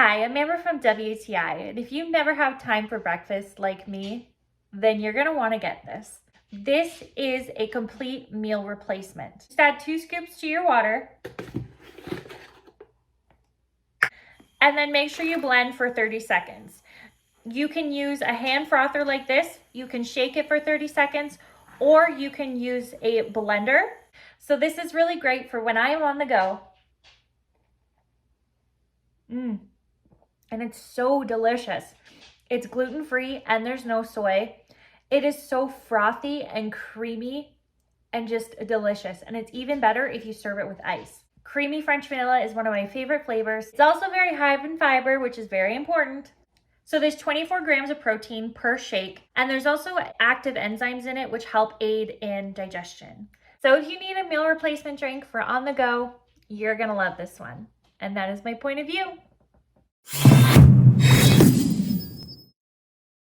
Hi, I'm Amber from WTI, and if you never have time for breakfast like me, then you're gonna wanna get this. This is a complete meal replacement. Just add 2 scoops to your water, and then make sure you blend for 30 seconds. You can use a hand frother like this, you can shake it for 30 seconds, or you can use a blender. So this is really great for when I am on the go. And it's so delicious. It's gluten-free and there's no soy. It is so frothy and creamy and just delicious. And it's even better if you serve it with ice. Creamy French vanilla is one of my favorite flavors. It's also very high in fiber, which is very important. So there's 24 grams of protein per shake, and there's also active enzymes in it which help aid in digestion. So if you need a meal replacement drink for on the go, you're gonna love this one. And that is my point of view.